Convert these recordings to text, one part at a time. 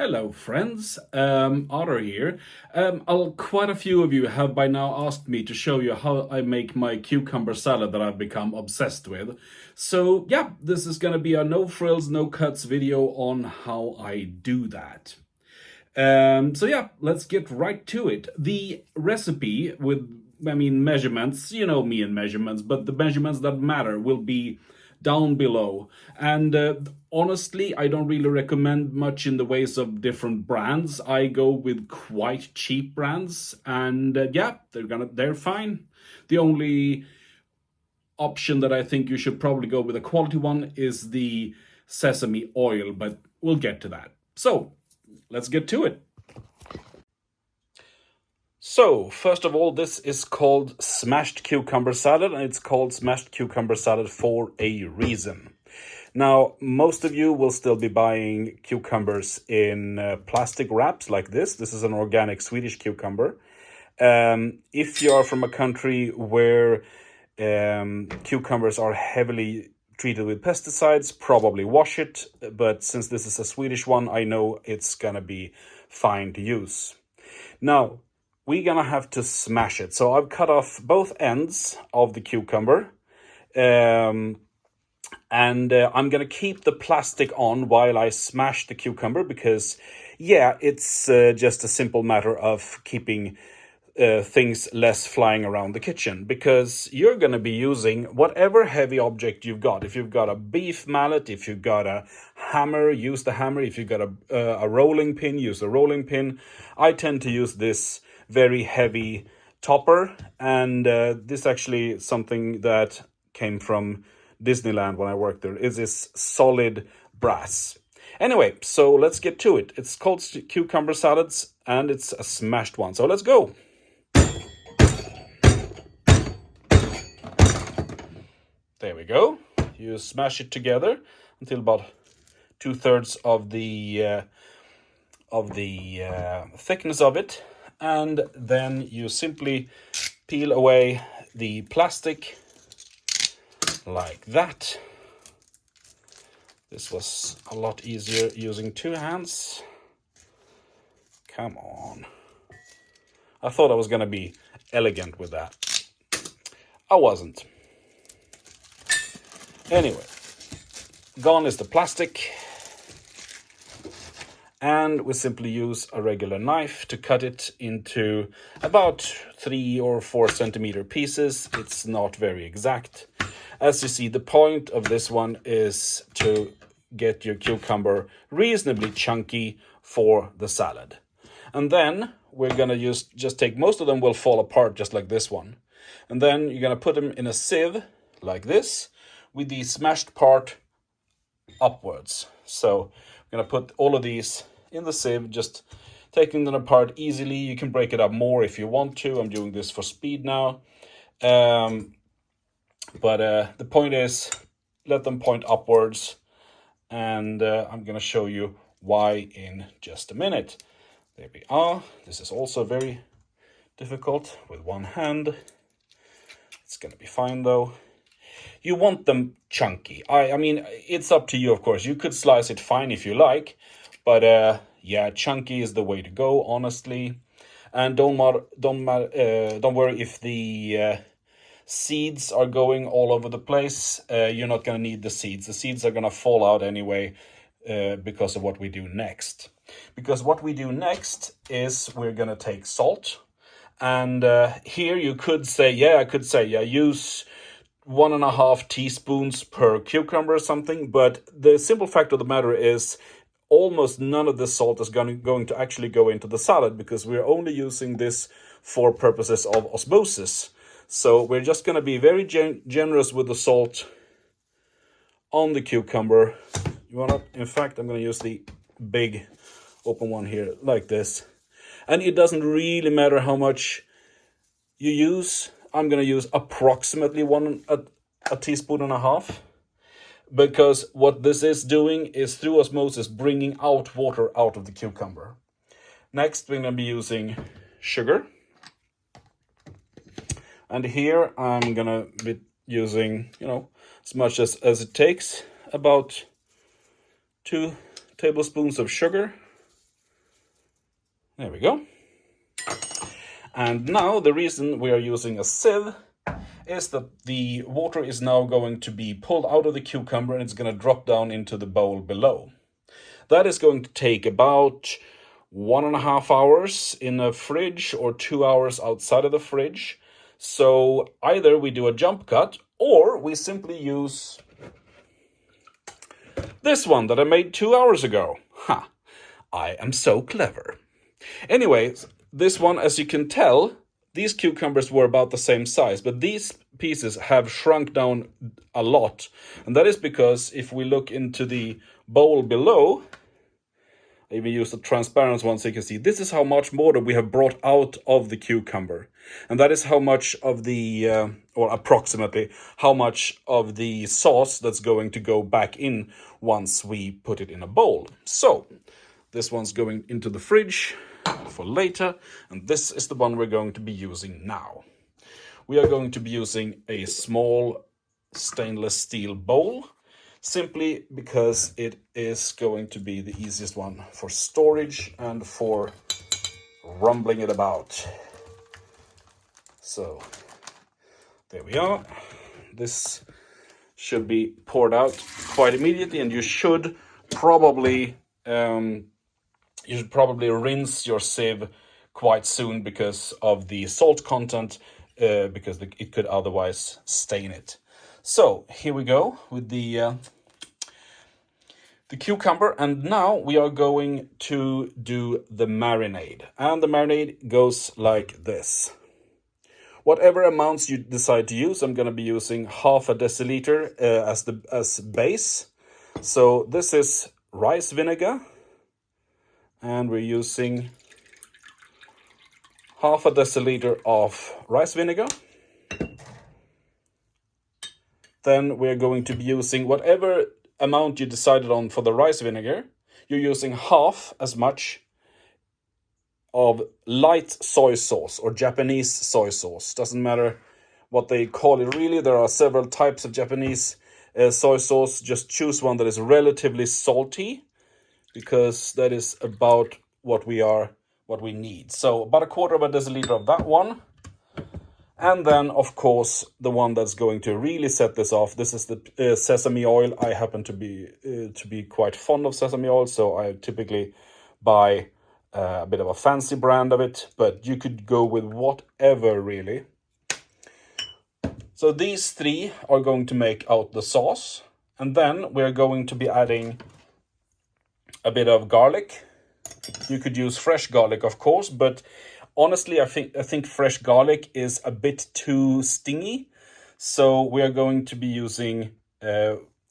Hello, friends. Otter here. Quite a few of you have by now asked me to show you how I make my cucumber salad that I've become obsessed with. So, yeah, this is going to be a no frills, no cuts video on how I do that. So, yeah, let's get right to it. The recipe with, measurements, you know me and measurements, but the measurements that matter will be down below. And honestly, I don't really recommend much in the ways of different brands. I go with quite cheap brands, and yeah, they're fine. The only option that I think you should probably go with a quality one is the sesame oil, but we'll get to that. So let's get to it. So, first of all, this is called smashed cucumber salad, and it's called smashed cucumber salad for a reason. Now, most of you will still be buying cucumbers in plastic wraps like this. This is an organic Swedish cucumber. If you are from a country where cucumbers are heavily treated with pesticides, probably wash it. But since this is a Swedish one, I know it's gonna be fine to use. Now, we're gonna have to smash it. So I've cut off both ends of the cucumber. And I'm gonna keep the plastic on while I smash the cucumber because, yeah, it's just a simple matter of keeping things less flying around the kitchen, because you're gonna be using whatever heavy object you've got. If you've got a beef mallet, if you've got a hammer, use the hammer. If you've got a rolling pin, use the rolling pin. I tend to use this very heavy topper, and this actually something that came from Disneyland when I worked there. Is this solid brass. Anyway, so let's get to it. It's called cucumber salads, and it's a smashed one. So let's go. There we go. You smash it together until about 2/3 of the thickness of it. And then you simply peel away the plastic like that. This was a lot easier using two hands. Come on. I thought I was gonna be elegant with that. I wasn't. Anyway, gone is the plastic. And we simply use a regular knife to cut it into about 3 or 4 centimeter pieces. It's not very exact. As you see, the point of this one is to get your cucumber reasonably chunky for the salad. And then we're gonna just take, most of them will fall apart just like this one. And then you're gonna put them in a sieve like this with the smashed part upwards. So I'm gonna put all of these in the sieve, just taking them apart easily. You can break it up more if you want to. I'm doing this for speed now. But the point is, let them point upwards, and I'm gonna show you why in just a minute. There we are. This is also very difficult with one hand. It's gonna be fine though. You want them chunky. I mean, it's up to you, of course. You could slice it fine if you like, but yeah, chunky is the way to go, honestly. And don't worry if the seeds are going all over the place. You're not gonna need the seeds. The seeds are gonna fall out anyway because of what we do next. Because what we do next is we're gonna take salt, and here you could say, use 1.5 teaspoons per cucumber or something, but the simple fact of the matter is almost none of this salt is going to actually go into the salad, because we're only using this for purposes of osmosis. So we're just going to be very generous with the salt on the cucumber. In fact, I'm going to use the big open one here like this. And it doesn't really matter how much you use. I'm going to use approximately a teaspoon and a half, because what this is doing is, through osmosis, bringing out water out of the cucumber. Next, we're going to be using sugar. And here I'm going to be using, as much as it takes, about 2 tablespoons of sugar. There we go. And now the reason we are using a sieve is that the water is now going to be pulled out of the cucumber and it's going to drop down into the bowl below. That is going to take about 1.5 hours in a fridge or 2 hours outside of the fridge. So either we do a jump cut or we simply use this one that I made 2 hours ago. Ha! I am so clever. Anyways, this one, as you can tell, these cucumbers were about the same size, but these pieces have shrunk down a lot. And that is because if we look into the bowl below, I even use the transparent one so you can see, this is how much water we have brought out of the cucumber. And that is how much of the, or approximately, how much of the sauce that's going to go back in once we put it in a bowl. So, this one's going into the fridge for later, and this is the one we're going to be using now. We are going to be using a small stainless steel bowl, simply because it is going to be the easiest one for storage and for rumbling it about. So, there we are. This should be poured out quite immediately, and you should probably rinse your sieve quite soon because of the salt content, because it could otherwise stain it. So here we go with the cucumber, and now we are going to do the marinade. And the marinade goes like this. Whatever amounts you decide to use, I'm going to be using 1/2 deciliter as base. So this is rice vinegar, and we're using 1/2 deciliter of rice vinegar. Then we're going to be using whatever amount you decided on for the rice vinegar. You're using half as much of light soy sauce or Japanese soy sauce. Doesn't matter what they call it really. There are several types of Japanese soy sauce. Just choose one that is relatively salty, because that is about what we need. So about 1/4 deciliter of that one. And then, of course, the one that's going to really set this off. This is the sesame oil. I happen to be quite fond of sesame oil, so I typically buy a bit of a fancy brand of it, but you could go with whatever, really. So these three are going to make out the sauce. And then we're going to be adding a bit of garlic. You could use fresh garlic, of course, but honestly, I think fresh garlic is a bit too stingy. So we are going to be using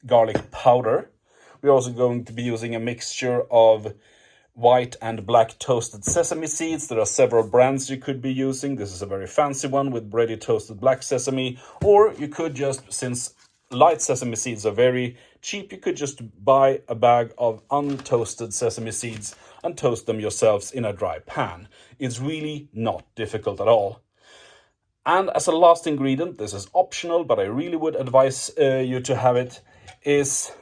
garlic powder. We're also going to be using a mixture of white and black toasted sesame seeds. There are several brands you could be using. This is a very fancy one with ready toasted black sesame. Or you could just, since light sesame seeds are very cheap, you could just buy a bag of untoasted sesame seeds and toast them yourselves in a dry pan. It's really not difficult at all. And as a last ingredient, this is optional, but I really would advise you to have it, is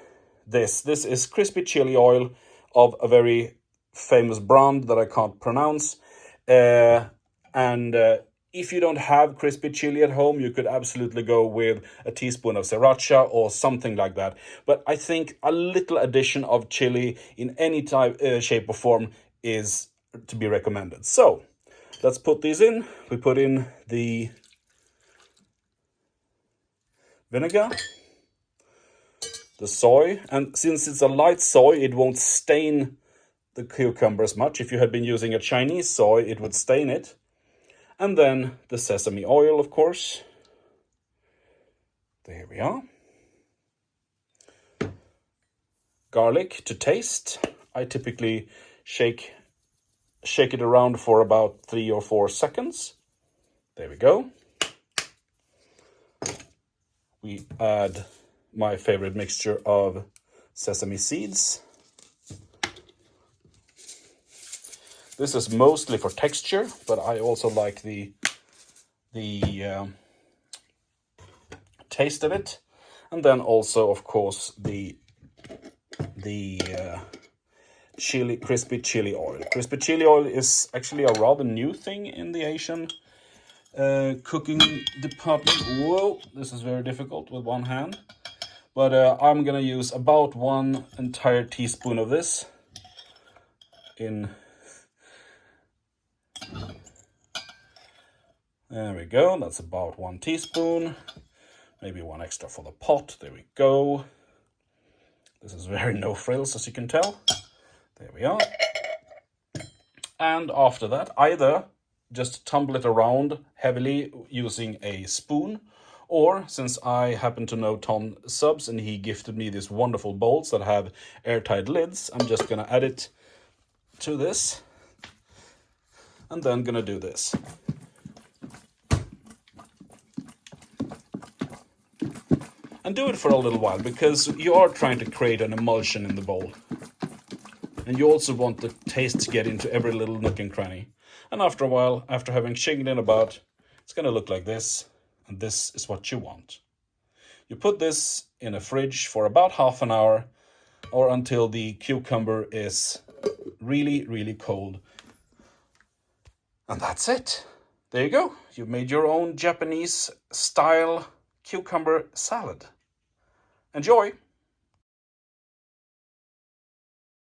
this. This is crispy chili oil of a very famous brand that I can't pronounce. If you don't have crispy chili at home, you could absolutely go with a teaspoon of sriracha or something like that. But I think a little addition of chili in any type, shape or form is to be recommended. So let's put these in. We put in the vinegar, the soy, and since it's a light soy, it won't stain the cucumber as much. If you had been using a Chinese soy, it would stain it. And then the sesame oil, of course. There we are. Garlic to taste. I typically shake it around for about 3 or 4 seconds. There we go. We add my favorite mixture of sesame seeds. This is mostly for texture, but I also like the taste of it. And then also, of course, the crispy chili oil. Crispy chili oil is actually a rather new thing in the Asian cooking department. Whoa, this is very difficult with one hand. But I'm gonna use about 1 entire teaspoon of this in. There we go, that's about 1 teaspoon. Maybe 1 extra for the pot, there we go. This is very no frills, as you can tell. There we are. And after that, either just tumble it around heavily using a spoon, or since I happen to know Tom Subs and he gifted me these wonderful bowls that have airtight lids, I'm just gonna add it to this and then gonna do this. And do it for a little while, because you are trying to create an emulsion in the bowl. And you also want the taste to get into every little nook and cranny. And after a while, after having shaken it about, it's going to look like this. And this is what you want. You put this in a fridge for about half an hour, or until the cucumber is really, really cold. And that's it. There you go. You've made your own Japanese style cucumber salad. Enjoy!